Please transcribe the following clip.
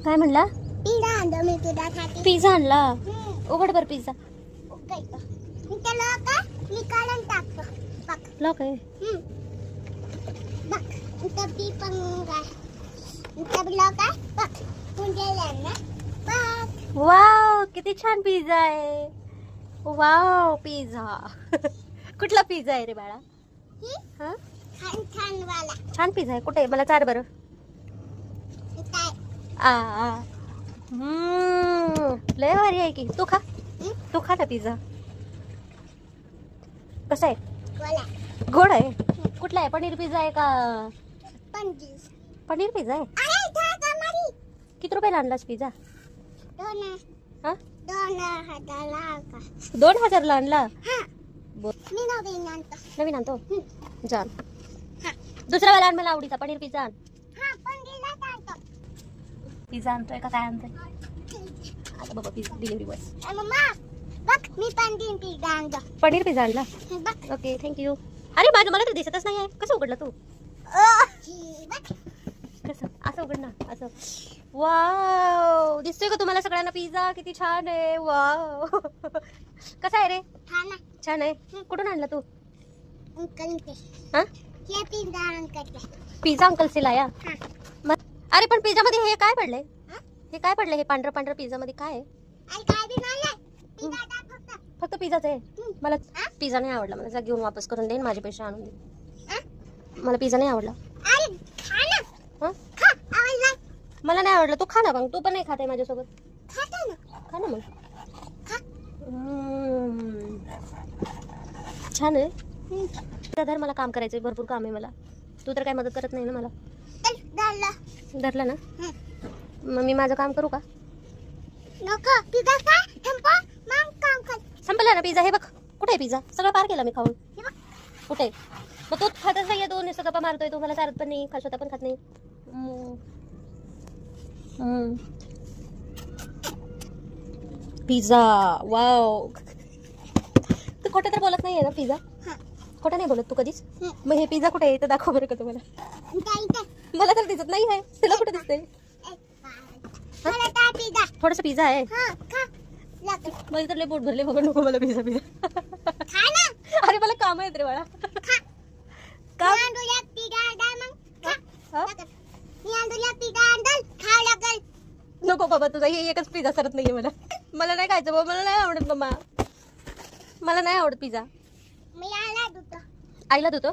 काय म्हणला? पिझ्झा आणला मी तुझ्यासाठी. पिझ्झा आणला? उघड बर पिझ्झा. मी त्याला का मी काढून टाकतो. बघ लॉक आहे. बघ इथं पी पण काय इथं ब्लॉक आहे. बघ तुझ्या ना बघ. वाव किती छान पिझ्झा आहे. Wow pizza. कुठला पिझ्झा आहे रे बाळा? हा छान छान वाला. छान पिझ्झा आहे. कुठे मला चार बरं. लय भारी आहे की. तू खा. तू खा ना पिझ्झा. कसा आहे? गोड आहे. कुठला आहे? पनीर पिझ्झा आहे का? पनीर पिझ्झा आहे. किती रुपयाला आणलास पिझ्झा? 2000 आणला. नवीन आणतो. जा दुसरा वाला आण. मला आवडीचा पनीर पिझ्झा आण. पिझ्झा आणतोय का काय आणतोय? आता बाबा pizza delivery boy. Paneer pizza आणला. Okay thank you. अरे माझं मला तर दिसतच नाही आहे. कसं उघडलं तू? कसं असं उघड ना. असं. वाव दिसतोय का तुम्हाला सगळ्यांना पिझ्झा? किती छान आहे. वाव कसा आहे रे? छान आहे. कुठून आणला तू? पिझ्झा अंकल से लाया. अरे पण पिझ्झा मध्ये हे काय पडलंय? हे काय पडलंय? हे पांढरं पांढरं पिझ्झा मध्ये काय आहे? फक्त पिझ्झाच आहे. मला पिझ्झा नाही आवडला. मला जा घेऊन वापस करून देईन. माझे पैसे आणून दे. मला पिझ्झा नाही आवडला. मला नाही आवडलं. तू खा ना मग. तू पण नाही खात आहे माझ्यासोबत. खा ना मग. छान आहे. धर मला काम करायचंय. भरपूर काम आहे मला. तू तर काय मदत करत नाही ना मला. धरलं ना मग मी माझं काम करू का? संपला ना पिझ्झा. हे बघ कुठे आहे पिझ्झा? सगळं पार केला मी खाऊन. कुठे? मग तू खातच नाहीये. तू नुसतं गप्पा मारतोय. तू मला चारत पण नाही. स्वतः पण खात नाही. Pizza wow. तू खोटं तर बोलत नाहीये ना? पिझ्झा खोटं नाही बोलत तू कधीच. मग हे पिझ्झा कुठे आहे ते दाखव बरं का तुम्हाला. मला तर दिसत नाही आहे. तुला कुठे दिसतंय? थोडस पिझ्झा आहे. मला तर लय पोट भरले. बघ नको मला पिझ्झा. अरे मला काम आहेत रे बाळा. नको बाबा तुझा हे एकच पिझ्झा सरत नाहीये मला. मला नाही खायचं बाबा. मला नाही आवडत मम्मा. मला नाही आवडत पिझ्झा. आईला देतो.